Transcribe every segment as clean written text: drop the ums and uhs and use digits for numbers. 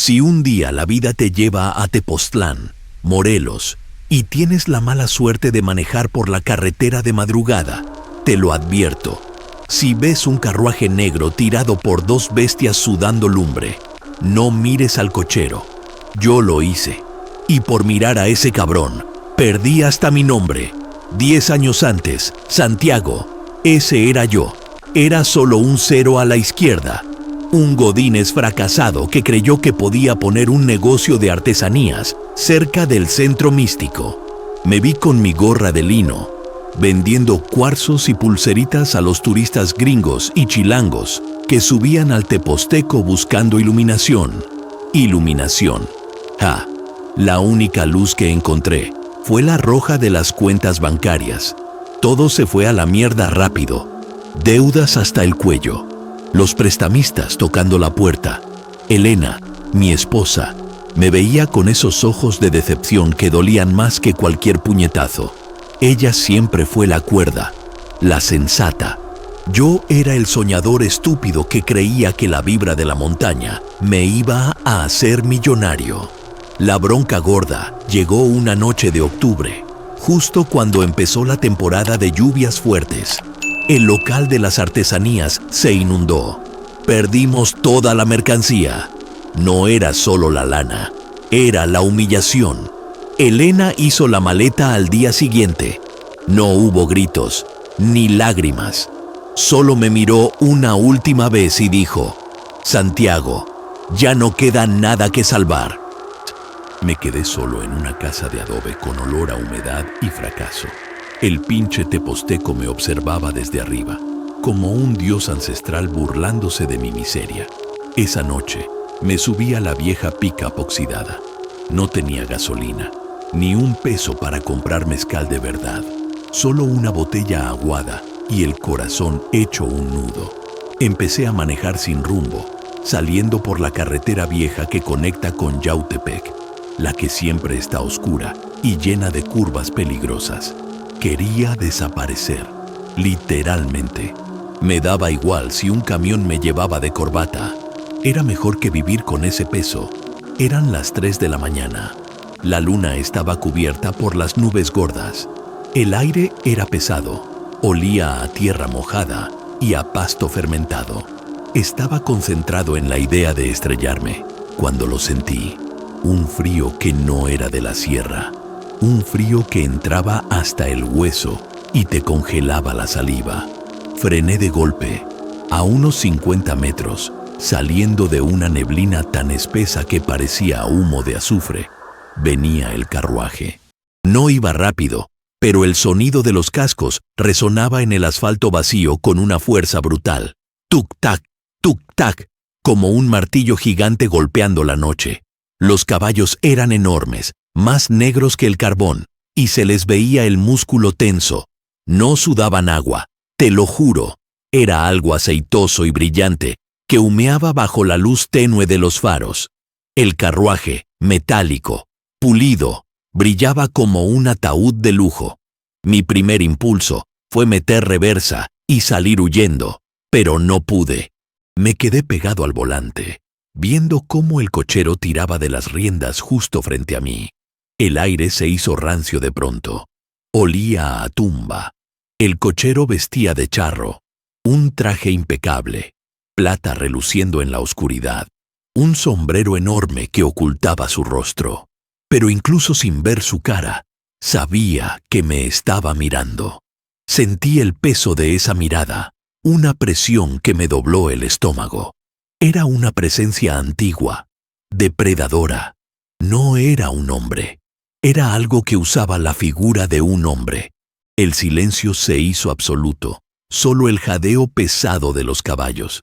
Si un día la vida te lleva a Tepoztlán, Morelos, y tienes la mala suerte de manejar por la carretera de madrugada, te lo advierto. Si ves un carruaje negro tirado por dos bestias sudando lumbre, no mires al cochero. Yo lo hice. Y por mirar a ese cabrón, perdí hasta mi nombre. 10 años antes, Santiago, ese era yo. Era solo un cero a la izquierda. Un godínez fracasado que creyó que podía poner un negocio de artesanías cerca del centro místico. Me vi con mi gorra de lino, vendiendo cuarzos y pulseritas a los turistas gringos y chilangos que subían al Teposteco buscando iluminación. Iluminación. ¡Ja! La única luz que encontré fue la roja de las cuentas bancarias. Todo se fue a la mierda rápido. Deudas hasta el cuello. Los prestamistas tocando la puerta. Elena, mi esposa, me veía con esos ojos de decepción que dolían más que cualquier puñetazo. Ella siempre fue la cuerda, la sensata. Yo era el soñador estúpido que creía que la vibra de la montaña me iba a hacer millonario. La bronca gorda llegó una noche de octubre, justo cuando empezó la temporada de lluvias fuertes. El local de las artesanías se inundó. Perdimos toda la mercancía. No era solo la lana, era la humillación. Elena hizo la maleta al día siguiente. No hubo gritos, ni lágrimas. Solo me miró una última vez y dijo: Santiago, ya no queda nada que salvar. Me quedé solo en una casa de adobe con olor a humedad y fracaso. El pinche teposteco me observaba desde arriba, como un dios ancestral burlándose de mi miseria. Esa noche me subí a la vieja pick-up oxidada. No tenía gasolina, ni un peso para comprar mezcal de verdad. Solo una botella aguada y el corazón hecho un nudo. Empecé a manejar sin rumbo, saliendo por la carretera vieja que conecta con Yautepec, la que siempre está oscura y llena de curvas peligrosas. Quería desaparecer, literalmente. Me daba igual si un camión me llevaba de corbata. Era mejor que vivir con ese peso. Eran las 3 de la mañana. La luna estaba cubierta por las nubes gordas. El aire era pesado, olía a tierra mojada y a pasto fermentado. Estaba concentrado en la idea de estrellarme, cuando lo sentí. Un frío que no era de la sierra. Un frío que entraba hasta el hueso y te congelaba la saliva. Frené de golpe, a unos 50 metros, saliendo de una neblina tan espesa que parecía humo de azufre. Venía el carruaje. No iba rápido, pero el sonido de los cascos resonaba en el asfalto vacío con una fuerza brutal. Tuk-tac, como un martillo gigante golpeando la noche. Los caballos eran enormes, más negros que el carbón, y se les veía el músculo tenso. No sudaban agua, te lo juro. Era algo aceitoso y brillante, que humeaba bajo la luz tenue de los faros. El carruaje, metálico, pulido, brillaba como un ataúd de lujo. Mi primer impulso fue meter reversa y salir huyendo, pero no pude. Me quedé pegado al volante, viendo cómo el cochero tiraba de las riendas justo frente a mí. El aire se hizo rancio de pronto. Olía a tumba. El cochero vestía de charro, un traje impecable, plata reluciendo en la oscuridad, un sombrero enorme que ocultaba su rostro. Pero incluso sin ver su cara, sabía que me estaba mirando. Sentí el peso de esa mirada, una presión que me dobló el estómago. Era una presencia antigua, depredadora. No era un hombre. Era algo que usaba la figura de un hombre. El silencio se hizo absoluto, solo el jadeo pesado de los caballos.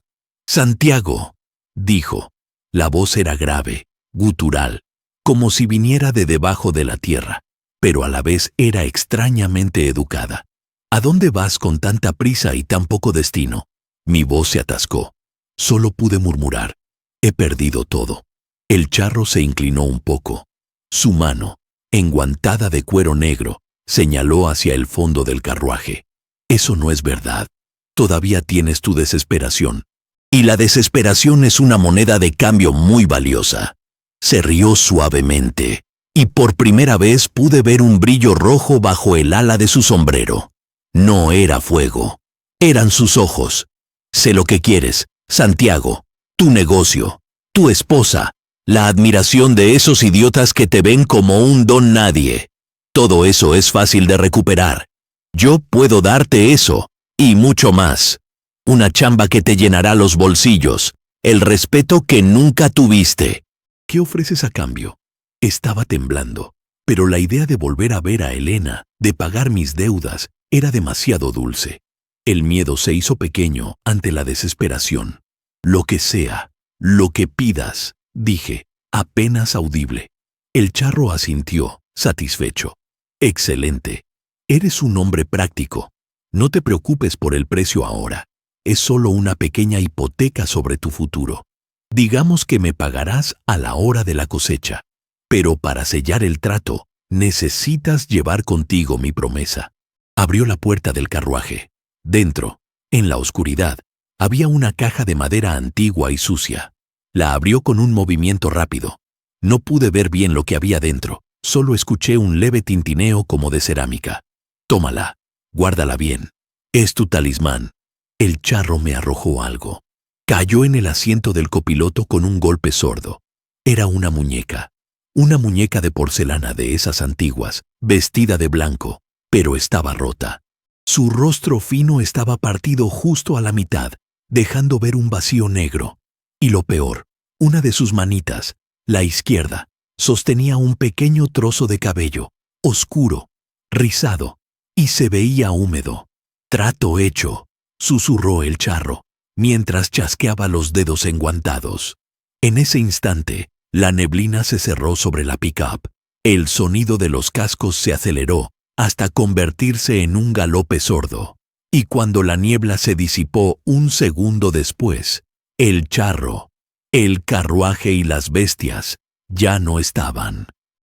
«Santiago», dijo. La voz era grave, gutural, como si viniera de debajo de la tierra, pero a la vez era extrañamente educada. «¿A dónde vas con tanta prisa y tan poco destino?» Mi voz se atascó. Solo pude murmurar: «He perdido todo». El charro se inclinó un poco. Su mano, enguantada de cuero negro, señaló hacia el fondo del carruaje. «Eso no es verdad. Todavía tienes tu desesperación. Y la desesperación es una moneda de cambio muy valiosa». Se rió suavemente, y por primera vez pude ver un brillo rojo bajo el ala de su sombrero. No era fuego, eran sus ojos. Sé lo que quieres, Santiago, tu negocio, tu esposa, la admiración de esos idiotas que te ven como un don nadie. Todo eso es fácil de recuperar. Yo puedo darte eso, y mucho más. Una chamba que te llenará los bolsillos, el respeto que nunca tuviste. ¿Qué ofreces a cambio? Estaba temblando, pero la idea de volver a ver a Elena, de pagar mis deudas, era demasiado dulce. El miedo se hizo pequeño ante la desesperación. Lo que sea, lo que pidas, dije, apenas audible. El charro asintió, satisfecho. Excelente. Eres un hombre práctico. No te preocupes por el precio ahora. Es solo una pequeña hipoteca sobre tu futuro. Digamos que me pagarás a la hora de la cosecha. Pero para sellar el trato, necesitas llevar contigo mi promesa. Abrió la puerta del carruaje. Dentro, en la oscuridad, había una caja de madera antigua y sucia. La abrió con un movimiento rápido. No pude ver bien lo que había dentro, solo escuché un leve tintineo como de cerámica. Tómala, guárdala bien. Es tu talismán. El charro me arrojó algo. Cayó en el asiento del copiloto con un golpe sordo. Era una muñeca de porcelana de esas antiguas, vestida de blanco, pero estaba rota. Su rostro fino estaba partido justo a la mitad, dejando ver un vacío negro. Y lo peor, una de sus manitas, la izquierda, sostenía un pequeño trozo de cabello, oscuro, rizado, y se veía húmedo. Trato hecho, susurró el charro, mientras chasqueaba los dedos enguantados. En ese instante, la neblina se cerró sobre la pick-up. El sonido de los cascos se aceleró hasta convertirse en un galope sordo. Y cuando la niebla se disipó un segundo después, el charro, el carruaje y las bestias ya no estaban.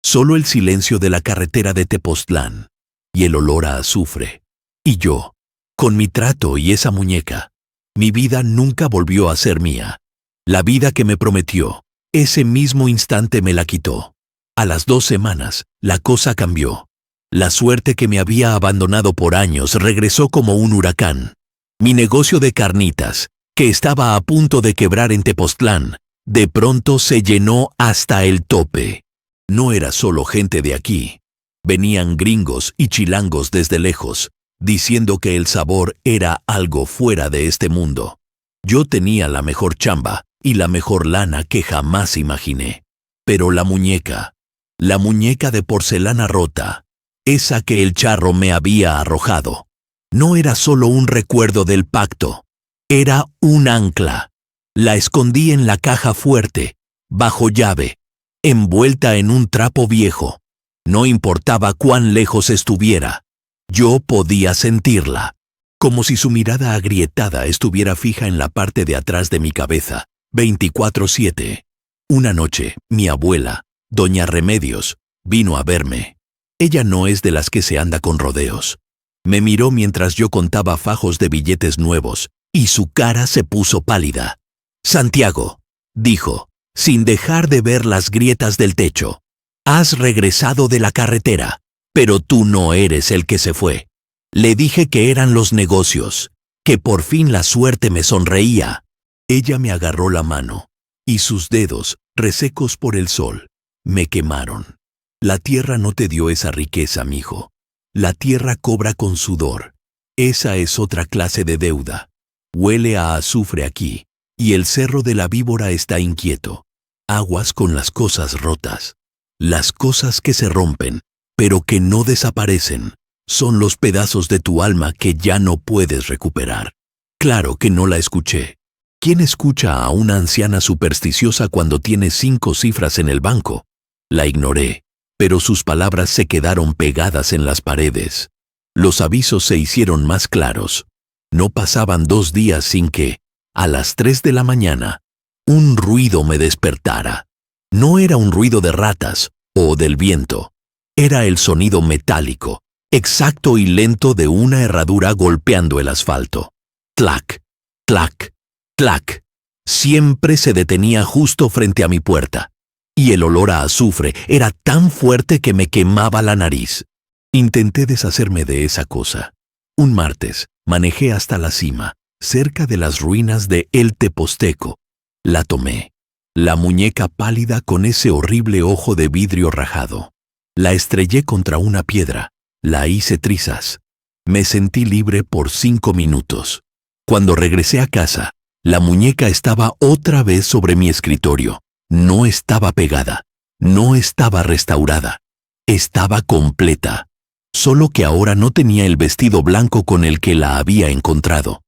Solo el silencio de la carretera de Tepoztlán y el olor a azufre. Y yo, con mi trato y esa muñeca, mi vida nunca volvió a ser mía. La vida que me prometió, ese mismo instante me la quitó. A las 2 semanas, la cosa cambió. La suerte que me había abandonado por años regresó como un huracán. Mi negocio de carnitas, que estaba a punto de quebrar en Tepoztlán, de pronto se llenó hasta el tope. No era solo gente de aquí. Venían gringos y chilangos desde lejos, diciendo que el sabor era algo fuera de este mundo. Yo tenía la mejor chamba y la mejor lana que jamás imaginé. Pero la muñeca de porcelana rota, esa que el charro me había arrojado, no era solo un recuerdo del pacto, era un ancla. La escondí en la caja fuerte, bajo llave, envuelta en un trapo viejo. No importaba cuán lejos estuviera, yo podía sentirla, como si su mirada agrietada estuviera fija en la parte de atrás de mi cabeza, 24/7. Una noche, mi abuela, doña Remedios, vino a verme. Ella no es de las que se anda con rodeos. Me miró mientras yo contaba fajos de billetes nuevos, y su cara se puso pálida. Santiago, dijo, sin dejar de ver las grietas del techo, has regresado de la carretera, pero tú no eres el que se fue. Le dije que eran los negocios, que por fin la suerte me sonreía. Ella me agarró la mano, y sus dedos, resecos por el sol, me quemaron. La tierra no te dio esa riqueza, mijo. La tierra cobra con sudor. Esa es otra clase de deuda. Huele a azufre aquí, y el cerro de la víbora está inquieto. Aguas con las cosas rotas. Las cosas que se rompen, pero que no desaparecen, son los pedazos de tu alma que ya no puedes recuperar. Claro que no la escuché. ¿Quién escucha a una anciana supersticiosa cuando tiene 5 cifras en el banco? La ignoré, pero sus palabras se quedaron pegadas en las paredes. Los avisos se hicieron más claros. No pasaban 2 días sin que, a las 3 de la mañana, un ruido me despertara. No era un ruido de ratas o del viento. Era el sonido metálico, exacto y lento de una herradura golpeando el asfalto. Tlac, tlac, tlac. Siempre se detenía justo frente a mi puerta. y el olor a azufre era tan fuerte que me quemaba la nariz. Intenté deshacerme de esa cosa. Un martes, manejé hasta la cima, cerca de las ruinas de El Teposteco. La tomé. La muñeca pálida con ese horrible ojo de vidrio rajado. La estrellé contra una piedra. La hice trizas. Me sentí libre por 5 minutos. Cuando regresé a casa, la muñeca estaba otra vez sobre mi escritorio. No estaba pegada. No estaba restaurada. Estaba completa. Solo que ahora no tenía el vestido blanco con el que la había encontrado.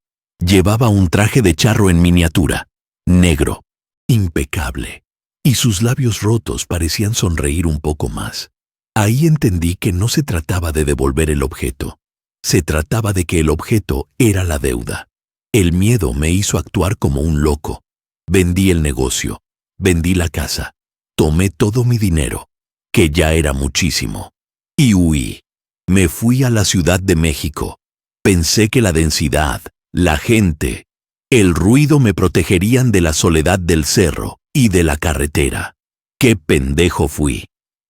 Llevaba un traje de charro en miniatura, negro, impecable, y sus labios rotos parecían sonreír un poco más. Ahí entendí que no se trataba de devolver el objeto. Se trataba de que el objeto era la deuda. El miedo me hizo actuar como un loco. Vendí el negocio, vendí la casa, tomé todo mi dinero, que ya era muchísimo, y huí. Me fui a la Ciudad de México. Pensé que la densidad, la gente, el ruido me protegerían de la soledad del cerro y de la carretera. ¡Qué pendejo fui!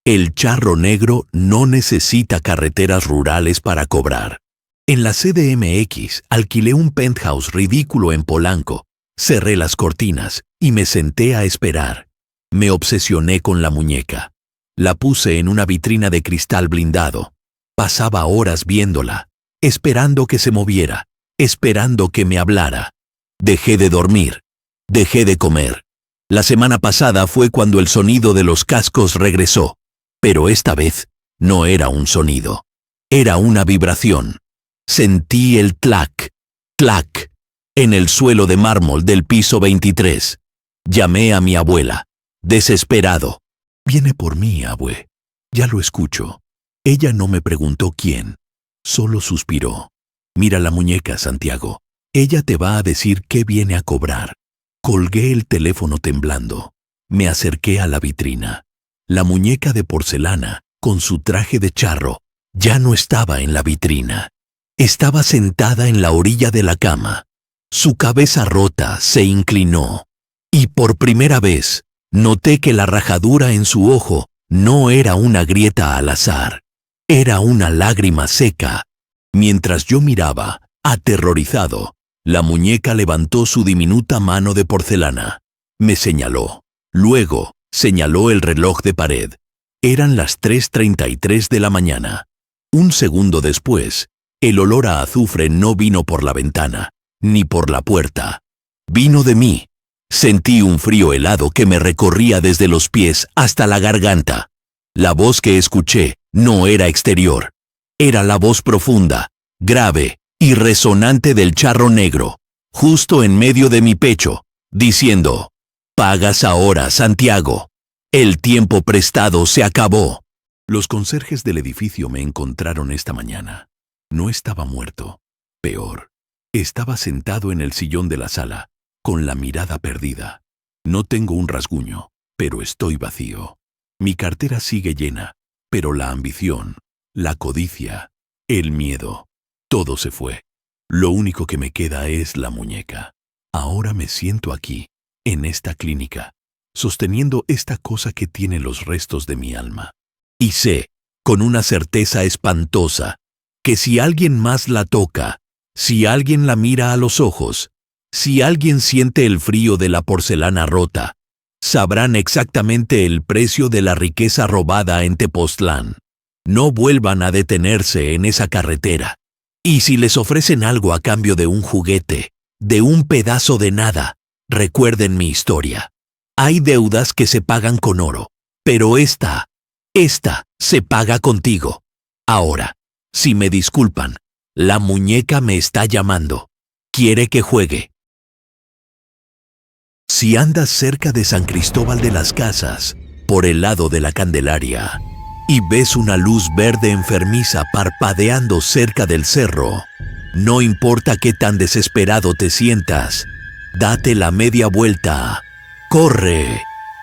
El charro negro no necesita carreteras rurales para cobrar. En la CDMX alquilé un penthouse ridículo en Polanco, cerré las cortinas y me senté a esperar. Me obsesioné con la muñeca. La puse en una vitrina de cristal blindado. Pasaba horas viéndola, esperando que se moviera, esperando que me hablara. Dejé de dormir, dejé de comer. La semana pasada fue cuando el sonido de los cascos regresó, pero esta vez no era un sonido, era una vibración. Sentí el clac, clac, en el suelo de mármol del piso 23. Llamé a mi abuela, desesperado. Viene por mí, abue. Ya lo escucho. Ella no me preguntó quién, solo suspiró. Mira la muñeca, Santiago. Ella te va a decir qué viene a cobrar. Colgué el teléfono temblando. Me acerqué a la vitrina. La muñeca de porcelana, con su traje de charro, ya no estaba en la vitrina. Estaba sentada en la orilla de la cama. Su cabeza rota se inclinó. Y por primera vez, noté que la rajadura en su ojo no era una grieta al azar. Era una lágrima seca. Mientras yo miraba, aterrorizado, la muñeca levantó su diminuta mano de porcelana. Me señaló. Luego, señaló el reloj de pared. Eran las 3:33 de la mañana. Un segundo después, el olor a azufre no vino por la ventana, ni por la puerta. Vino de mí. Sentí un frío helado que me recorría desde los pies hasta la garganta. La voz que escuché no era exterior. Era la voz profunda, grave y resonante del charro negro, justo en medio de mi pecho, diciendo: «Pagas ahora, Santiago. El tiempo prestado se acabó». Los conserjes del edificio me encontraron esta mañana. No estaba muerto. Peor. Estaba sentado en el sillón de la sala, con la mirada perdida. No tengo un rasguño, pero estoy vacío. Mi cartera sigue llena, pero la ambición, la codicia, el miedo, todo se fue. Lo único que me queda es la muñeca. Ahora me siento aquí, en esta clínica, sosteniendo esta cosa que tiene los restos de mi alma. Y sé, con una certeza espantosa, que si alguien más la toca, si alguien la mira a los ojos, si alguien siente el frío de la porcelana rota, sabrán exactamente el precio de la riqueza robada en Tepoztlán. No vuelvan a detenerse en esa carretera. Y si les ofrecen algo a cambio de un juguete, de un pedazo de nada, recuerden mi historia. Hay deudas que se pagan con oro, pero esta se paga contigo. Ahora, si me disculpan, la muñeca me está llamando. Quiere que juegue. Si andas cerca de San Cristóbal de las Casas, por el lado de la Candelaria, y ves una luz verde enfermiza parpadeando cerca del cerro, no importa qué tan desesperado te sientas, date la media vuelta. ¡Corre!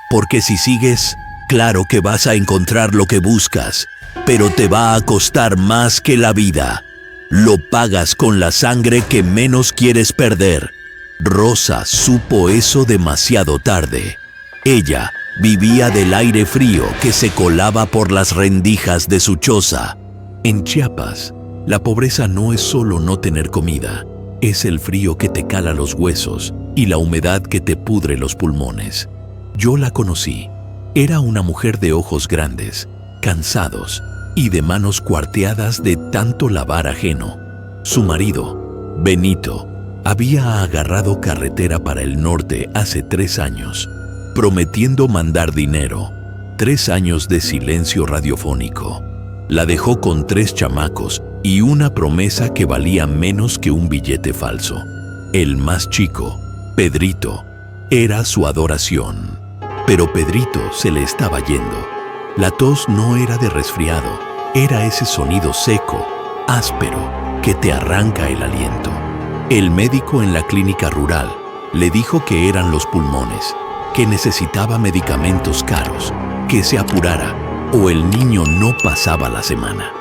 Porque si sigues, claro que vas a encontrar lo que buscas, pero te va a costar más que la vida. Lo pagas con la sangre que menos quieres perder. Rosa supo eso demasiado tarde. Ella Vivía del aire frío que se colaba por las rendijas de su choza. En Chiapas, la pobreza no es solo no tener comida, es el frío que te cala los huesos y la humedad que te pudre los pulmones. Yo la conocí. Era una mujer de ojos grandes, cansados y de manos cuarteadas de tanto lavar ajeno. Su marido, Benito, había agarrado carretera para el norte hace 3 años, prometiendo mandar dinero. 3 años de silencio radiofónico. La dejó con 3 chamacos y una promesa que valía menos que un billete falso. El más chico, Pedrito, era su adoración. Pero Pedrito se le estaba yendo. La tos no era de resfriado, era ese sonido seco, áspero, que te arranca el aliento. El médico en la clínica rural le dijo que eran los pulmones, que necesitaba medicamentos caros, que se apurara o el niño no pasaba la semana.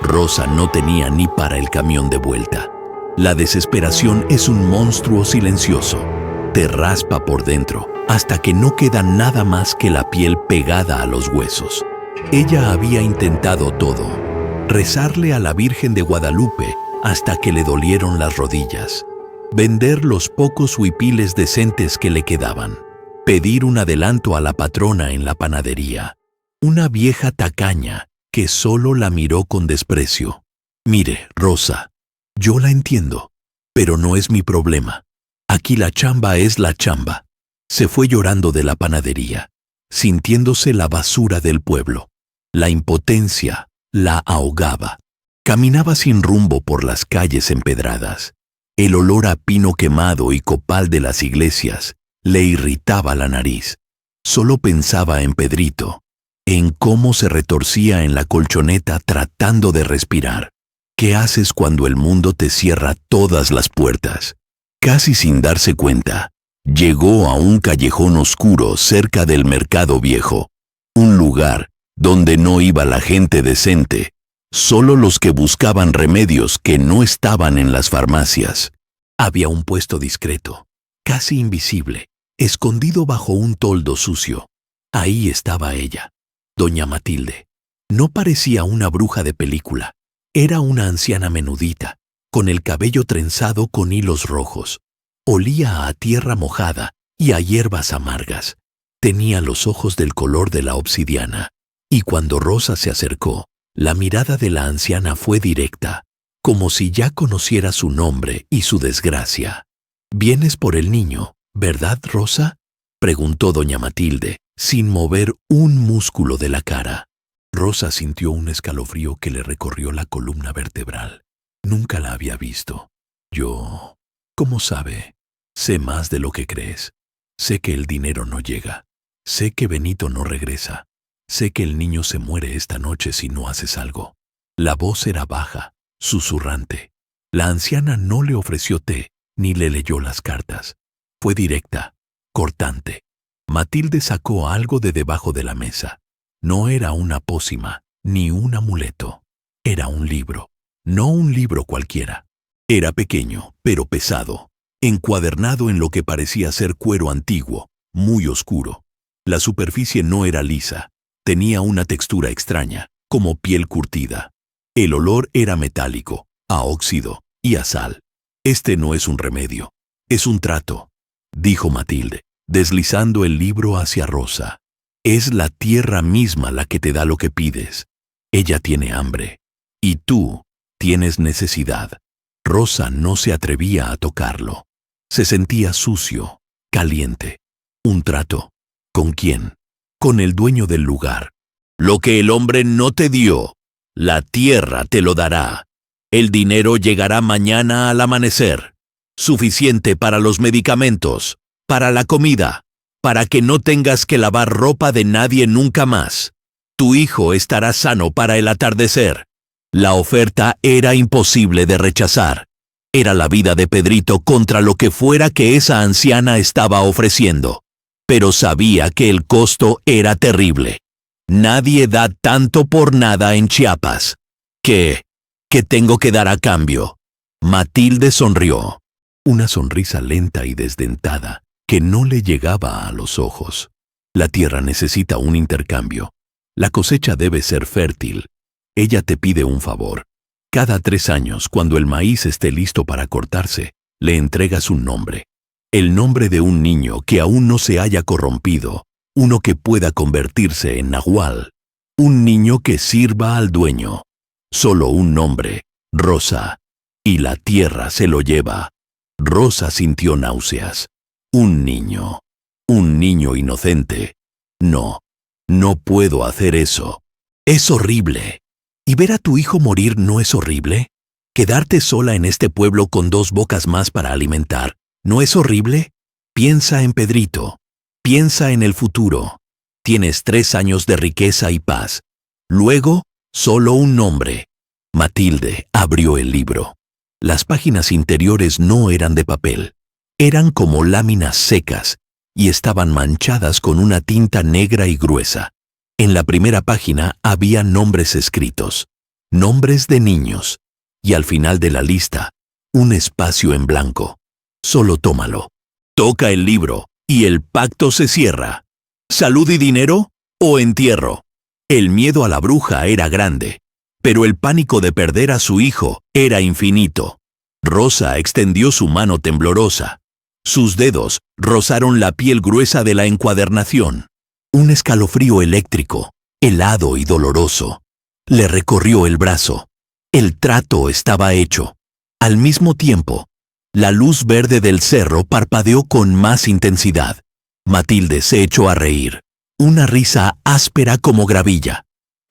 Rosa no tenía ni para el camión de vuelta. La desesperación es un monstruo silencioso. Te raspa por dentro hasta que no queda nada más que la piel pegada a los huesos. Ella había intentado todo. Rezarle a la Virgen de Guadalupe hasta que le dolieron las rodillas. Vender los pocos huipiles decentes que le quedaban. Pedir un adelanto a la patrona en la panadería. Una vieja tacaña que solo la miró con desprecio. Mire, Rosa, yo la entiendo, pero no es mi problema. Aquí la chamba es la chamba. Se fue llorando de la panadería, sintiéndose la basura del pueblo. La impotencia la ahogaba. Caminaba sin rumbo por las calles empedradas. El olor a pino quemado y copal de las iglesias le irritaba la nariz. Solo pensaba en Pedrito, en cómo se retorcía en la colchoneta tratando de respirar. ¿Qué haces cuando el mundo te cierra todas las puertas? Casi sin darse cuenta, llegó a un callejón oscuro cerca del Mercado Viejo, un lugar donde no iba la gente decente, solo los que buscaban remedios que no estaban en las farmacias. Había un puesto discreto, casi invisible, escondido bajo un toldo sucio. Ahí estaba ella, doña Matilde. No parecía una bruja de película, era una anciana menudita, con el cabello trenzado con hilos rojos. Olía a tierra mojada y a hierbas amargas. Tenía los ojos del color de la obsidiana. Y cuando Rosa se acercó, la mirada de la anciana fue directa, como si ya conociera su nombre y su desgracia. «¿Vienes por el niño, verdad, Rosa?», preguntó doña Matilde, sin mover un músculo de la cara. Rosa sintió un escalofrío que le recorrió la columna vertebral. Nunca la había visto. «Yo... ¿Cómo sabe? Sé más de lo que crees. Sé que el dinero no llega. Sé que Benito no regresa. Sé que el niño se muere esta noche si no haces algo». La voz era baja, susurrante. La anciana no le ofreció té ni le leyó las cartas. Fue directa, cortante. Matilde sacó algo de debajo de la mesa. No era una pócima ni un amuleto. Era un libro. No un libro cualquiera. Era pequeño, pero pesado, encuadernado en lo que parecía ser cuero antiguo, muy oscuro. La superficie no era lisa, tenía una textura extraña, como piel curtida. El olor era metálico, a óxido y a sal. «Este no es un remedio, es un trato», dijo Matilde, deslizando el libro hacia Rosa. «Es la tierra misma la que te da lo que pides. Ella tiene hambre, y tú tienes necesidad». Rosa no se atrevía a tocarlo. Se sentía sucio, caliente. ¿Un trato? ¿Con quién? Con el dueño del lugar. «Lo que el hombre no te dio, la tierra te lo dará. El dinero llegará mañana al amanecer. Suficiente para los medicamentos, para la comida, para que no tengas que lavar ropa de nadie nunca más. Tu hijo estará sano para el atardecer». La oferta era imposible de rechazar. Era la vida de Pedrito contra lo que fuera que esa anciana estaba ofreciendo. Pero sabía que el costo era terrible. Nadie da tanto por nada en Chiapas. ¿Qué tengo que dar a cambio? Matilde sonrió. Una sonrisa lenta y desdentada que no le llegaba a los ojos. La tierra necesita un intercambio. La cosecha debe ser fértil. Ella te pide un favor. Cada 3 años, cuando el maíz esté listo para cortarse, le entregas un nombre. El nombre de un niño que aún no se haya corrompido, uno que pueda convertirse en nahual. Un niño que sirva al dueño. Solo un nombre, Rosa. Y la tierra se lo lleva. Rosa sintió náuseas. Un niño inocente. No, no puedo hacer eso. Es horrible. ¿Y ver a tu hijo morir no es horrible? ¿Quedarte sola en este pueblo con 2 bocas más para alimentar no es horrible? Piensa en Pedrito. Piensa en el futuro. Tienes 3 años de riqueza y paz. Luego, solo un nombre. Matilde abrió el libro. Las páginas interiores no eran de papel. Eran como láminas secas y estaban manchadas con una tinta negra y gruesa. En la primera página había nombres escritos, nombres de niños, y al final de la lista, un espacio en blanco. Solo tómalo. Toca el libro y el pacto se cierra. ¿Salud y dinero o entierro? El miedo a la bruja era grande, pero el pánico de perder a su hijo era infinito. Rosa extendió su mano temblorosa. Sus dedos rozaron la piel gruesa de la encuadernación. Un escalofrío eléctrico, helado y doloroso, le recorrió el brazo. El trato estaba hecho. Al mismo tiempo, la luz verde del cerro parpadeó con más intensidad. Matilde se echó a reír, una risa áspera como gravilla.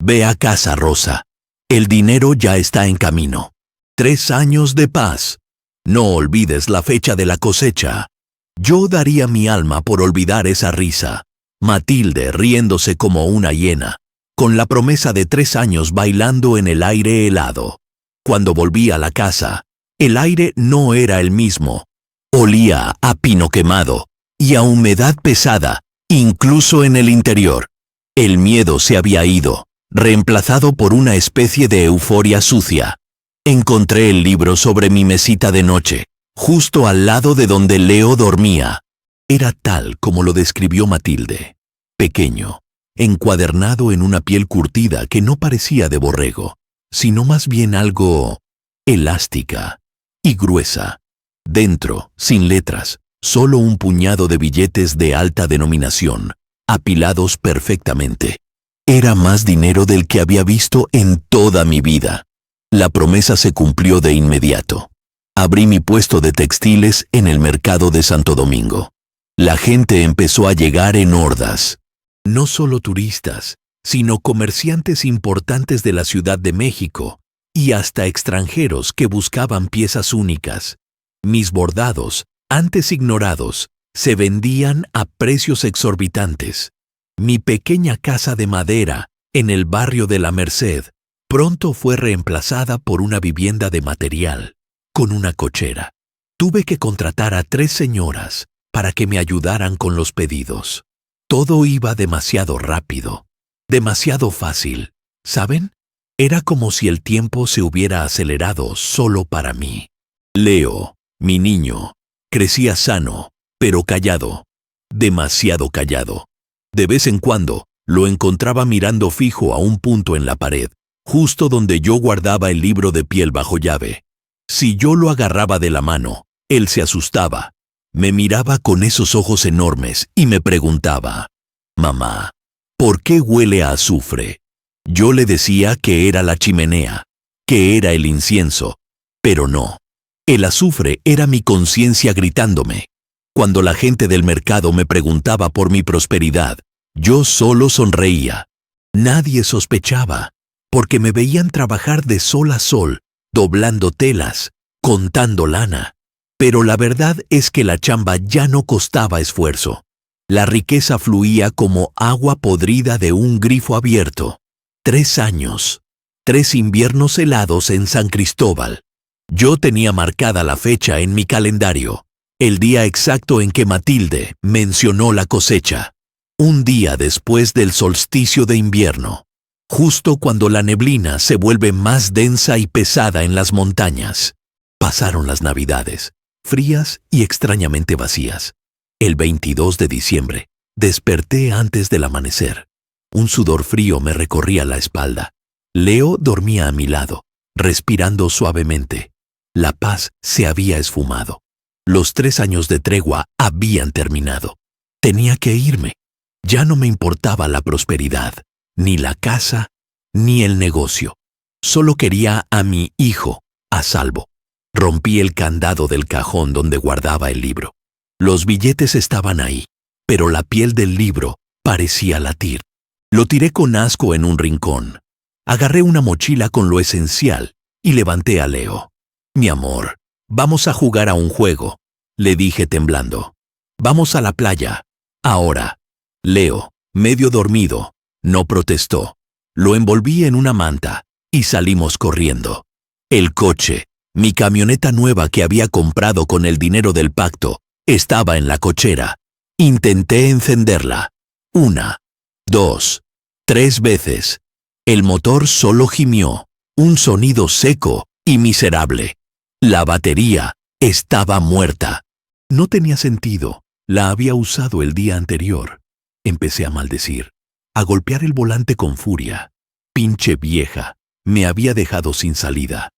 Ve a casa, Rosa. El dinero ya está en camino. 3 años de paz. No olvides la fecha de la cosecha. Yo daría mi alma por olvidar esa risa. Matilde riéndose como una hiena, con la promesa de 3 años bailando en el aire helado. Cuando volví a la casa, el aire no era el mismo. Olía a pino quemado y a humedad pesada, incluso en el interior. El miedo se había ido, reemplazado por una especie de euforia sucia. Encontré el libro sobre mi mesita de noche, justo al lado de donde Leo dormía. Era tal como lo describió Matilde. Pequeño, encuadernado en una piel curtida que no parecía de borrego, sino más bien algo elástica y gruesa. Dentro, sin letras, solo un puñado de billetes de alta denominación, apilados perfectamente. Era más dinero del que había visto en toda mi vida. La promesa se cumplió de inmediato. Abrí mi puesto de textiles en el mercado de Santo Domingo. La gente empezó a llegar en hordas. No solo turistas, sino comerciantes importantes de la Ciudad de México y hasta extranjeros que buscaban piezas únicas. Mis bordados, antes ignorados, se vendían a precios exorbitantes. Mi pequeña casa de madera, en el barrio de La Merced, pronto fue reemplazada por una vivienda de material, con una cochera. Tuve que contratar a 3 señoras para que me ayudaran con los pedidos. Todo iba demasiado rápido, demasiado fácil. ¿Saben? Era como si el tiempo se hubiera acelerado solo para mí. Leo, mi niño, crecía sano, pero callado, demasiado callado. De vez en cuando, lo encontraba mirando fijo a un punto en la pared, justo donde yo guardaba el libro de piel bajo llave. Si yo lo agarraba de la mano, él se asustaba. Me miraba con esos ojos enormes y me preguntaba, «Mamá, ¿por qué huele a azufre?» Yo le decía que era la chimenea, que era el incienso, pero no. El azufre era mi conciencia gritándome. Cuando la gente del mercado me preguntaba por mi prosperidad, yo solo sonreía. Nadie sospechaba, porque me veían trabajar de sol a sol, doblando telas, contando lana. Pero la verdad es que la chamba ya no costaba esfuerzo. La riqueza fluía como agua podrida de un grifo abierto. 3 años, 3 inviernos helados en San Cristóbal. Yo tenía marcada la fecha en mi calendario, el día exacto en que Matilde mencionó la cosecha. Un día después del solsticio de invierno, justo cuando la neblina se vuelve más densa y pesada en las montañas. Pasaron las Navidades, frías y extrañamente vacías. El 22 de diciembre, Desperté antes del amanecer. Un sudor frío me recorría la espalda. Leo dormía a mi lado, respirando suavemente. La paz se había esfumado. Los 3 años de tregua habían terminado. Tenía que irme. Ya no me importaba la prosperidad, ni la casa, ni el negocio. Solo quería a mi hijo a salvo. Rompí el candado del cajón donde guardaba el libro. Los billetes estaban ahí, pero la piel del libro parecía latir. Lo tiré con asco en un rincón. Agarré una mochila con lo esencial y levanté a Leo. Mi amor, vamos a jugar a un juego, le dije temblando. Vamos a la playa. Ahora. Leo, medio dormido, no protestó. Lo envolví en una manta y salimos corriendo. El coche, mi camioneta nueva que había comprado con el dinero del pacto, estaba en la cochera. Intenté encenderla. 1, 2, 3 veces. El motor solo gimió, un sonido seco y miserable. La batería estaba muerta. No tenía sentido, la había usado el día anterior. Empecé a maldecir, a golpear el volante con furia. Pinche vieja, me había dejado sin salida.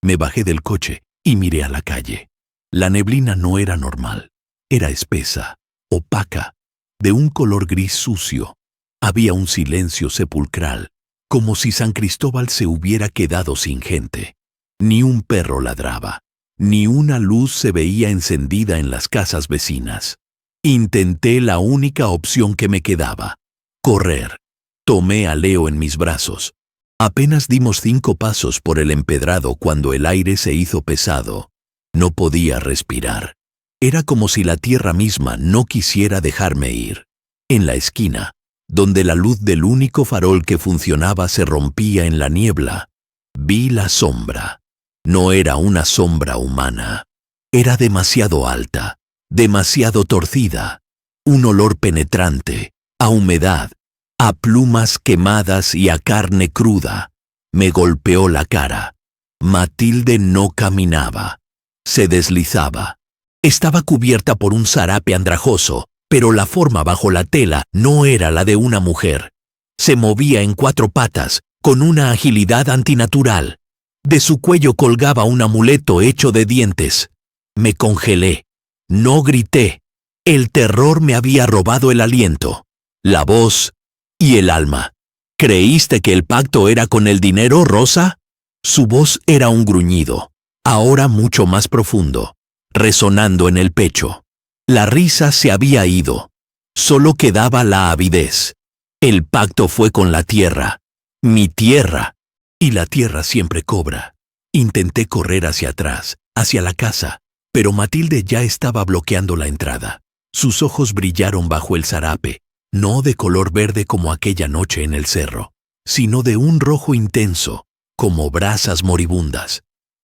Me bajé del coche y miré a la calle. La neblina no era normal, era espesa, opaca, de un color gris sucio. Había un silencio sepulcral, como si San Cristóbal se hubiera quedado sin gente. Ni un perro ladraba, ni una luz se veía encendida en las casas vecinas. Intenté la única opción que me quedaba, correr. Tomé a Leo en mis brazos. Apenas dimos 5 pasos por el empedrado cuando el aire se hizo pesado. No podía respirar. Era como si la tierra misma no quisiera dejarme ir. En la esquina, donde la luz del único farol que funcionaba se rompía en la niebla, vi la sombra. No era una sombra humana. Era demasiado alta, demasiado torcida. Un olor penetrante, a humedad, a plumas quemadas y a carne cruda. Me golpeó la cara. Matilde no caminaba. Se deslizaba. Estaba cubierta por un zarape andrajoso, pero la forma bajo la tela no era la de una mujer. Se movía en 4 patas, con una agilidad antinatural. De su cuello colgaba un amuleto hecho de dientes. Me congelé. No grité. El terror me había robado el aliento, la voz y el alma. ¿Creíste que el pacto era con el dinero, Rosa? Su voz era un gruñido, ahora mucho más profundo, resonando en el pecho. La risa se había ido. Solo quedaba la avidez. El pacto fue con la tierra. Mi tierra. Y la tierra siempre cobra. Intenté correr hacia atrás, hacia la casa, pero Matilde ya estaba bloqueando la entrada. Sus ojos brillaron bajo el zarape, no de color verde como aquella noche en el cerro, sino de un rojo intenso, como brasas moribundas.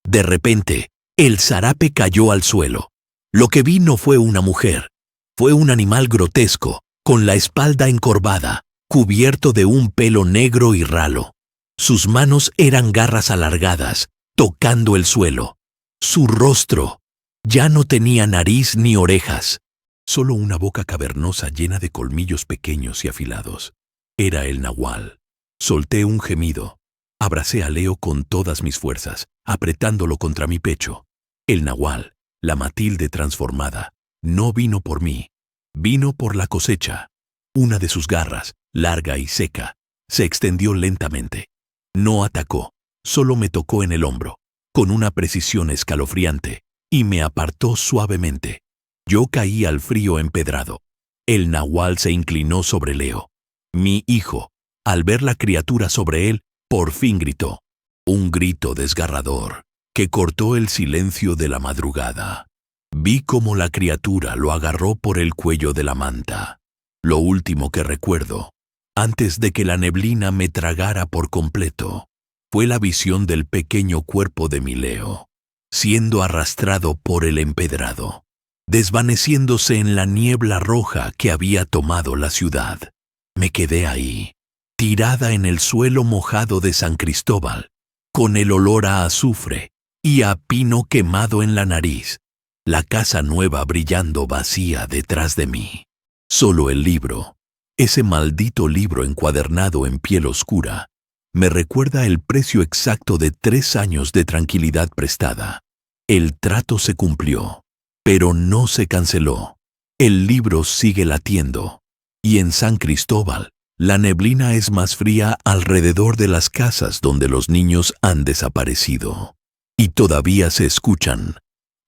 De repente, el zarape cayó al suelo. Lo que vi no fue una mujer, fue un animal grotesco, con la espalda encorvada, cubierto de un pelo negro y ralo. Sus manos eran garras alargadas, tocando el suelo. Su rostro ya no tenía nariz ni orejas, solo una boca cavernosa llena de colmillos pequeños y afilados. Era el nahual. Solté un gemido. Abracé a Leo con todas mis fuerzas, apretándolo contra mi pecho. El nahual, la Matilde transformada, no vino por mí, vino por la cosecha. Una de sus garras, larga y seca, se extendió lentamente. No atacó, solo me tocó en el hombro, con una precisión escalofriante, y me apartó suavemente. Yo caí al frío empedrado. El nahual se inclinó sobre Leo. Mi hijo, al ver la criatura sobre él, por fin gritó. Un grito desgarrador, que cortó el silencio de la madrugada. Vi cómo la criatura lo agarró por el cuello de la manta. Lo último que recuerdo, antes de que la neblina me tragara por completo, fue la visión del pequeño cuerpo de mi Leo, siendo arrastrado por el empedrado, desvaneciéndose en la niebla roja que había tomado la ciudad. Me quedé ahí, tirada en el suelo mojado de San Cristóbal, con el olor a azufre y a pino quemado en la nariz, la casa nueva brillando vacía detrás de mí. Solo el libro, ese maldito libro encuadernado en piel oscura, me recuerda el precio exacto de 3 años de tranquilidad prestada. El trato se cumplió, pero no se canceló. El libro sigue latiendo. Y en San Cristóbal, la neblina es más fría alrededor de las casas donde los niños han desaparecido. Y todavía se escuchan,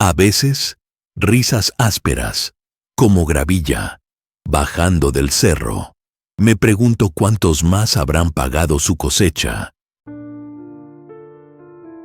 a veces, risas ásperas, como gravilla, bajando del cerro. Me pregunto cuántos más habrán pagado su cosecha.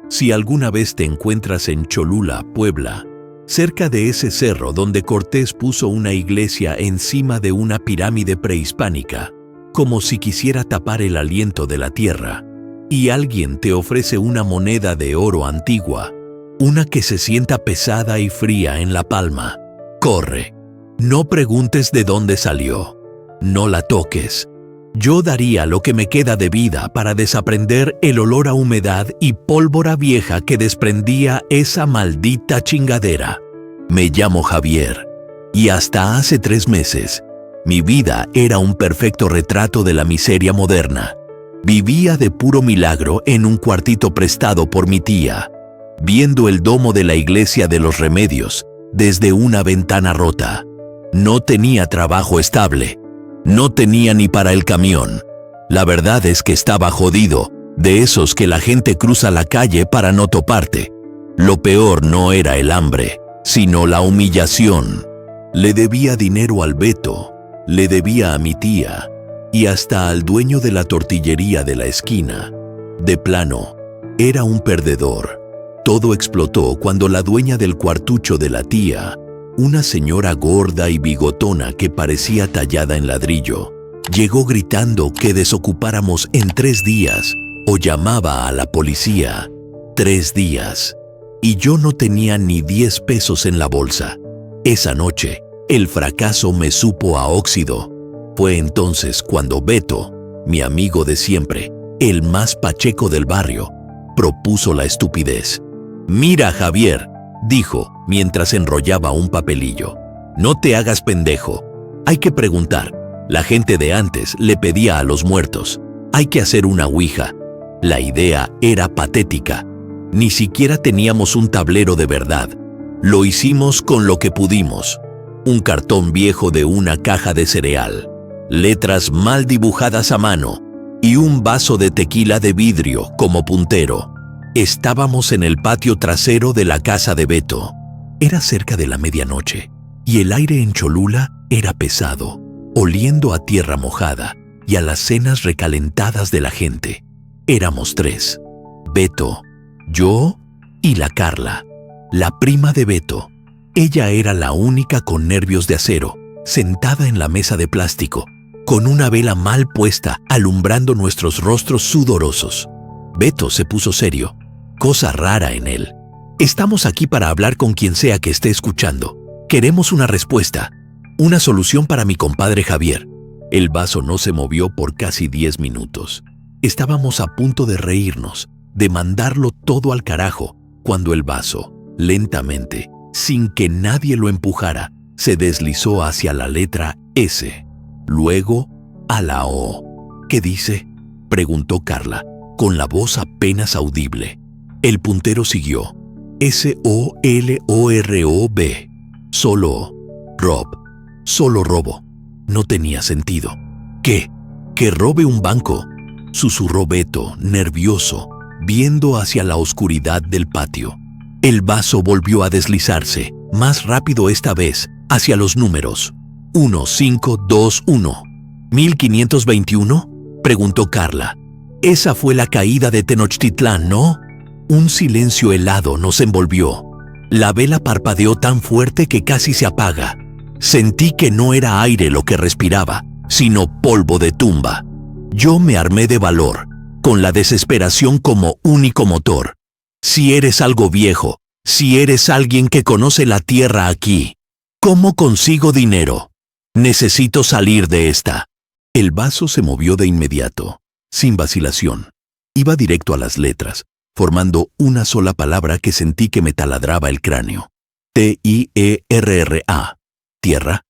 Si alguna vez te encuentras en Cholula, Puebla, cerca de ese cerro donde Cortés puso una iglesia encima de una pirámide prehispánica, como si quisiera tapar el aliento de la tierra, y alguien te ofrece una moneda de oro antigua, una que se sienta pesada y fría en la palma, corre. No preguntes de dónde salió. No la toques. Yo daría lo que me queda de vida para desaprender el olor a humedad y pólvora vieja que desprendía esa maldita chingadera. Me llamo Javier, y hasta hace 3 meses, mi vida era un perfecto retrato de la miseria moderna. Vivía de puro milagro en un cuartito prestado por mi tía, viendo el domo de la iglesia de los Remedios desde una ventana rota. No tenía trabajo estable. No tenía ni para el camión. La verdad es que estaba jodido, de esos que la gente cruza la calle para no toparte. Lo peor no era el hambre, sino la humillación. Le debía dinero al Beto, le debía a mi tía y hasta al dueño de la tortillería de la esquina. De plano, era un perdedor. Todo explotó cuando la dueña del cuartucho de la tía, una señora gorda y bigotona que parecía tallada en ladrillo, llegó gritando que desocupáramos en 3 días o llamaba a la policía. 3 días. Y yo no tenía ni 10 pesos en la bolsa. Esa noche, el fracaso me supo a óxido. Fue entonces cuando Beto, mi amigo de siempre, el más pacheco del barrio, propuso la estupidez. «Mira, Javier», dijo mientras enrollaba un papelillo, «no te hagas pendejo. Hay que preguntar. La gente de antes le pedía a los muertos. Hay que hacer una ouija». La idea era patética. Ni siquiera teníamos un tablero de verdad. Lo hicimos con lo que pudimos. Un cartón viejo de una caja de cereal, letras mal dibujadas a mano y un vaso de tequila de vidrio como puntero. Estábamos en el patio trasero de la casa de Beto. Era cerca de la medianoche y el aire en Cholula era pesado, oliendo a tierra mojada y a las cenas recalentadas de la gente. Éramos 3, Beto, yo y la Carla, la prima de Beto. Ella era la única con nervios de acero, sentada en la mesa de plástico, con una vela mal puesta alumbrando nuestros rostros sudorosos. Beto se puso serio, cosa rara en él. «Estamos aquí para hablar con quien sea que esté escuchando. Queremos una respuesta, una solución para mi compadre Javier». El vaso no se movió por casi 10 minutos. Estábamos a punto de reírnos, de mandarlo todo al carajo, cuando el vaso, lentamente, sin que nadie lo empujara, se deslizó hacia la letra S, luego a la O. «¿Qué dice?», preguntó Carla, con la voz apenas audible. El puntero siguió. S-O-L-O-R-O-B. Solo Rob. Solo robo. No tenía sentido. ¿Qué? ¿Que robe un banco?, susurró Beto, nervioso, viendo hacia la oscuridad del patio. El vaso volvió a deslizarse, más rápido esta vez, hacia los números. 1521. ¿1521? Preguntó Carla. Esa fue la caída de Tenochtitlán, ¿no? Un silencio helado nos envolvió. La vela parpadeó tan fuerte que casi se apaga. Sentí que no era aire lo que respiraba, sino polvo de tumba. Yo me armé de valor, con la desesperación como único motor. Si eres algo viejo, si eres alguien que conoce la tierra aquí, ¿cómo consigo dinero? Necesito salir de esta. El vaso se movió de inmediato, sin vacilación. Iba directo a las letras, formando una sola palabra que sentí que me taladraba el cráneo. T-I-E-R-R-A. ¿Tierra?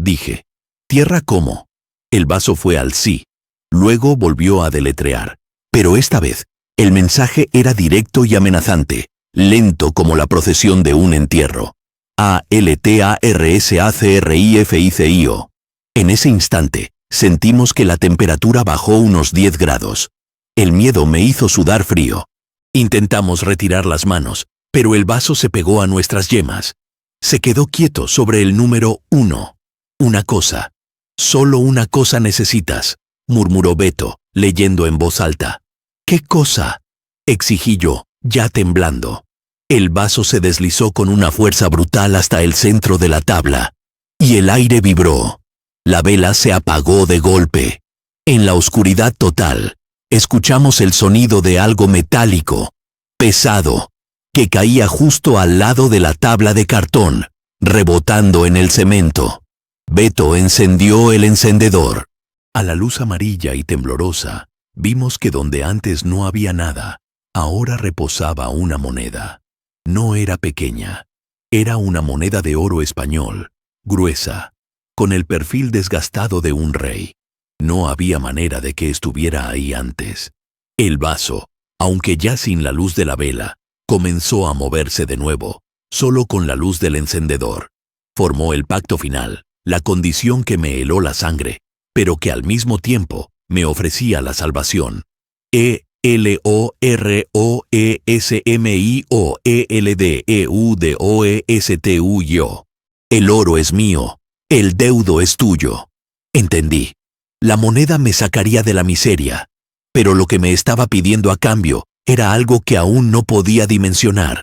Dije. ¿Tierra cómo? El vaso fue al sí. Luego volvió a deletrear. Pero esta vez, el mensaje era directo y amenazante, lento como la procesión de un entierro. ALTARSACRIFICIO. En ese instante, sentimos que la temperatura bajó unos 10 grados. El miedo me hizo sudar frío. Intentamos retirar las manos, pero el vaso se pegó a nuestras yemas. Se quedó quieto sobre el número 1. Una cosa. Solo una cosa necesitas, murmuró Beto, leyendo en voz alta. ¿Qué cosa? Exigí yo, ya temblando. El vaso se deslizó con una fuerza brutal hasta el centro de la tabla, y el aire vibró. La vela se apagó de golpe. En la oscuridad total, escuchamos el sonido de algo metálico, pesado, que caía justo al lado de la tabla de cartón, rebotando en el cemento. Beto encendió el encendedor. A la luz amarilla y temblorosa, vimos que donde antes no había nada, ahora reposaba una moneda. No era pequeña. Era una moneda de oro español, gruesa, con el perfil desgastado de un rey. No había manera de que estuviera ahí antes. El vaso, aunque ya sin la luz de la vela, comenzó a moverse de nuevo, solo con la luz del encendedor. Formó el pacto final, la condición que me heló la sangre, pero que al mismo tiempo me ofrecía la salvación. ELOROESMIOELDEUDOESTUYO. El oro es mío, el deudo es tuyo. Entendí. La moneda me sacaría de la miseria, pero lo que me estaba pidiendo a cambio era algo que aún no podía dimensionar,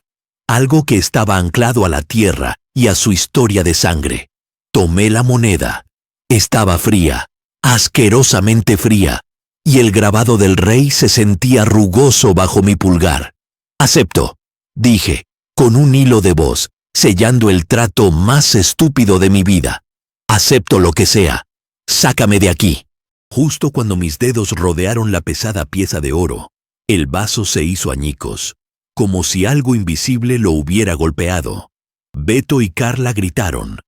algo que estaba anclado a la tierra y a su historia de sangre. Tomé la moneda. Estaba fría, asquerosamente fría, y el grabado del rey se sentía rugoso bajo mi pulgar. Acepto, dije, con un hilo de voz, sellando el trato más estúpido de mi vida. Acepto lo que sea. Sácame de aquí. Justo cuando mis dedos rodearon la pesada pieza de oro, el vaso se hizo añicos, como si algo invisible lo hubiera golpeado. Beto y Carla gritaron.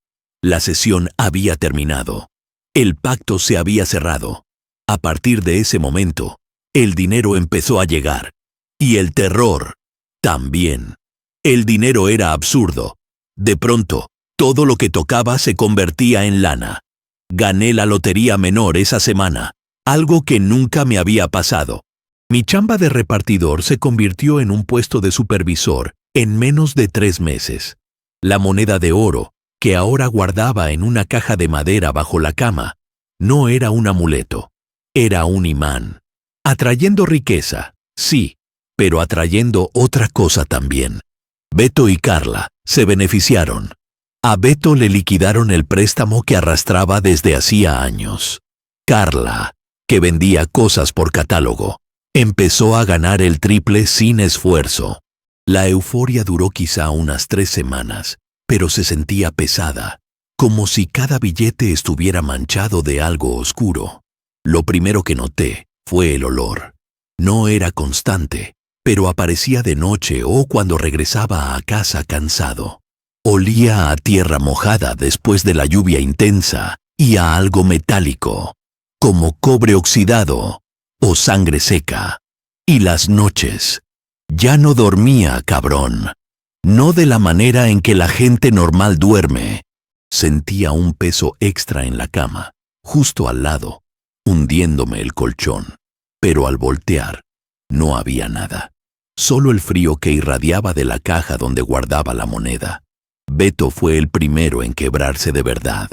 La sesión había terminado. El pacto se había cerrado. A partir de ese momento, el dinero empezó a llegar. Y el terror también. El dinero era absurdo. De pronto, todo lo que tocaba se convertía en lana. Gané la lotería menor esa semana, algo que nunca me había pasado. Mi chamba de repartidor se convirtió en un puesto de supervisor en menos de 3 meses. La moneda de oro, que ahora guardaba en una caja de madera bajo la cama, no era un amuleto, era un imán. Atrayendo riqueza, sí, pero atrayendo otra cosa también. Beto y Carla se beneficiaron. A Beto le liquidaron el préstamo que arrastraba desde hacía años. Carla, que vendía cosas por catálogo, empezó a ganar el triple sin esfuerzo. La euforia duró quizá unas 3 semanas, pero se sentía pesada, como si cada billete estuviera manchado de algo oscuro. Lo primero que noté fue el olor. No era constante, pero aparecía de noche o cuando regresaba a casa cansado. Olía a tierra mojada después de la lluvia intensa y a algo metálico, como cobre oxidado o sangre seca. Y las noches. Ya no dormía, cabrón. No de la manera en que la gente normal duerme. Sentía un peso extra en la cama, justo al lado, hundiéndome el colchón. Pero al voltear, no había nada. Solo el frío que irradiaba de la caja donde guardaba la moneda. Beto fue el primero en quebrarse de verdad.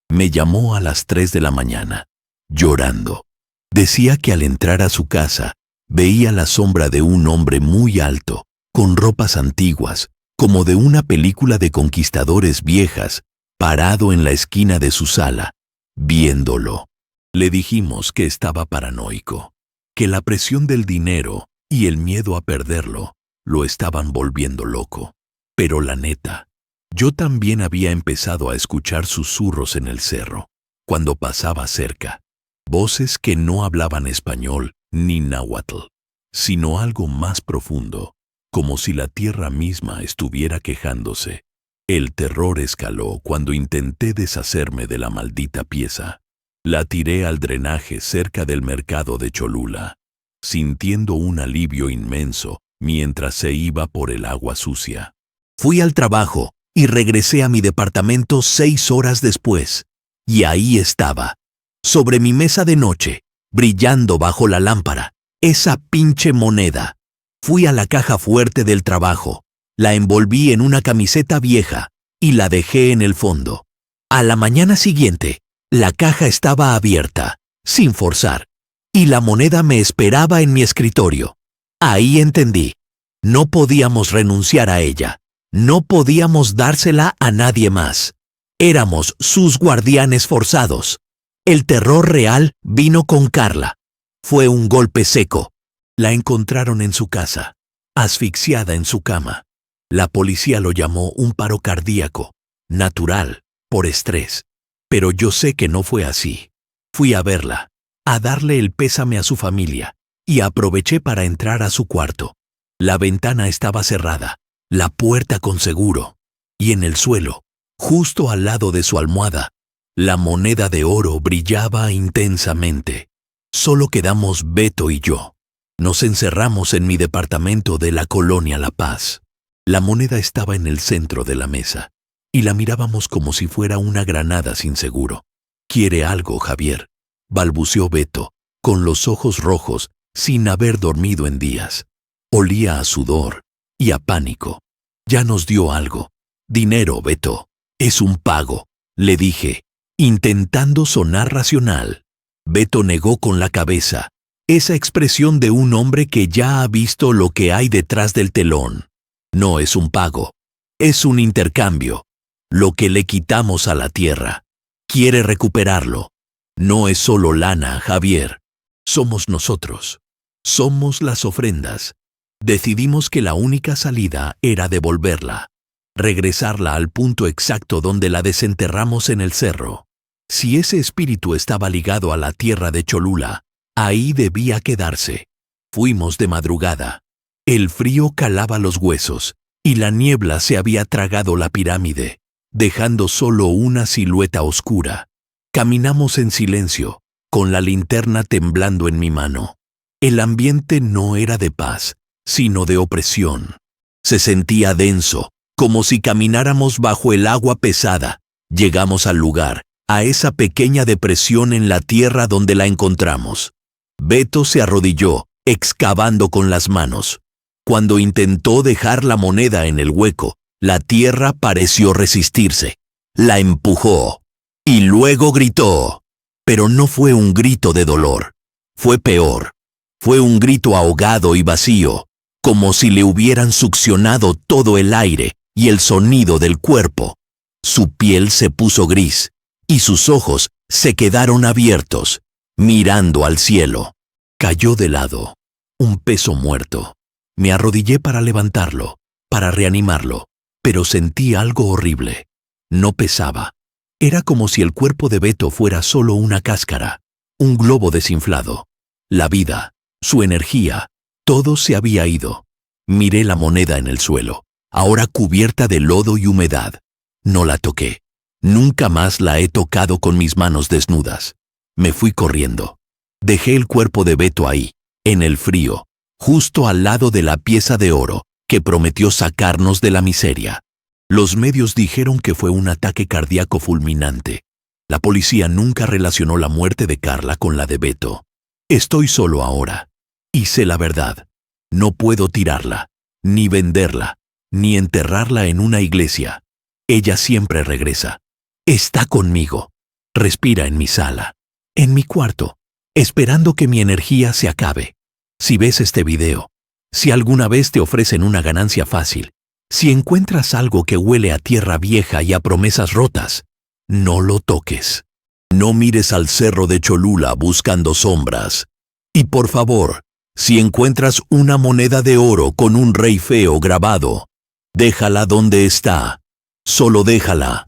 Me llamó a las 3 de la mañana, llorando. Decía que al entrar a su casa, veía la sombra de un hombre muy alto, con ropas antiguas, como de una película de conquistadores viejas, parado en la esquina de su sala, viéndolo. Le dijimos que estaba paranoico, que la presión del dinero y el miedo a perderlo lo estaban volviendo loco. Pero la neta, yo también había empezado a escuchar susurros en el cerro, cuando pasaba cerca, voces que no hablaban español ni náhuatl, sino algo más profundo, como si la tierra misma estuviera quejándose. El terror escaló cuando intenté deshacerme de la maldita pieza. La tiré al drenaje cerca del mercado de Cholula, sintiendo un alivio inmenso mientras se iba por el agua sucia. Fui al trabajo y regresé a mi departamento 6 horas después. Y ahí estaba, sobre mi mesa de noche, brillando bajo la lámpara, esa pinche moneda. Fui a la caja fuerte del trabajo, la envolví en una camiseta vieja y la dejé en el fondo. A la mañana siguiente, la caja estaba abierta, sin forzar, y la moneda me esperaba en mi escritorio. Ahí entendí. No podíamos renunciar a ella. No podíamos dársela a nadie más. Éramos sus guardianes forzados. El terror real vino con Carla. Fue un golpe seco. La encontraron en su casa, asfixiada en su cama. La policía lo llamó un paro cardíaco, natural, por estrés. Pero yo sé que no fue así. Fui a verla, a darle el pésame a su familia, y aproveché para entrar a su cuarto. La ventana estaba cerrada, la puerta con seguro, y en el suelo, justo al lado de su almohada, la moneda de oro brillaba intensamente. Solo quedamos Beto y yo. Nos encerramos en mi departamento de la colonia La Paz. La moneda estaba en el centro de la mesa, y la mirábamos como si fuera una granada sin seguro. «¿Quiere algo, Javier?», balbuceó Beto, con los ojos rojos, sin haber dormido en días. Olía a sudor y a pánico. «Ya nos dio algo. Dinero, Beto. Es un pago», le dije, intentando sonar racional. Beto negó con la cabeza, esa expresión de un hombre que ya ha visto lo que hay detrás del telón. «No es un pago, es un intercambio. Lo que le quitamos a la tierra. Quiere recuperarlo. No es solo lana, Javier. Somos nosotros. Somos las ofrendas. Decidimos que la única salida era devolverla, regresarla al punto exacto donde la desenterramos en el cerro. Si ese espíritu estaba ligado a la tierra de Cholula, ahí debía quedarse. Fuimos de madrugada. El frío calaba los huesos, y la niebla se había tragado la pirámide, dejando solo una silueta oscura. Caminamos en silencio, con la linterna temblando en mi mano. El ambiente no era de paz, sino de opresión. Se sentía denso, como si camináramos bajo el agua pesada. Llegamos al lugar, a esa pequeña depresión en la tierra donde la encontramos. Beto se arrodilló, excavando con las manos. Cuando intentó dejar la moneda en el hueco, la tierra pareció resistirse. La empujó. Y luego gritó. Pero no fue un grito de dolor. Fue peor. Fue un grito ahogado y vacío, como si le hubieran succionado todo el aire y el sonido del cuerpo. Su piel se puso gris, y sus ojos se quedaron abiertos, mirando al cielo. Cayó de lado, un peso muerto. Me arrodillé para levantarlo, para reanimarlo, pero sentí algo horrible. No pesaba. Era como si el cuerpo de Beto fuera solo una cáscara, un globo desinflado. La vida, su energía, todo se había ido. Miré la moneda en el suelo, ahora cubierta de lodo y humedad. No la toqué. Nunca más la he tocado con mis manos desnudas. Me fui corriendo. Dejé el cuerpo de Beto ahí, en el frío, justo al lado de la pieza de oro que prometió sacarnos de la miseria. Los medios dijeron que fue un ataque cardíaco fulminante. La policía nunca relacionó la muerte de Carla con la de Beto. Estoy solo ahora, y sé la verdad. No puedo tirarla, ni venderla, ni enterrarla en una iglesia. Ella siempre regresa. Está conmigo. Respira en mi sala, en mi cuarto, esperando que mi energía se acabe. Si ves este video, si alguna vez te ofrecen una ganancia fácil, si encuentras algo que huele a tierra vieja y a promesas rotas, no lo toques. No mires al cerro de Cholula buscando sombras. Y por favor, si encuentras una moneda de oro con un rey feo grabado, déjala donde está. Solo déjala.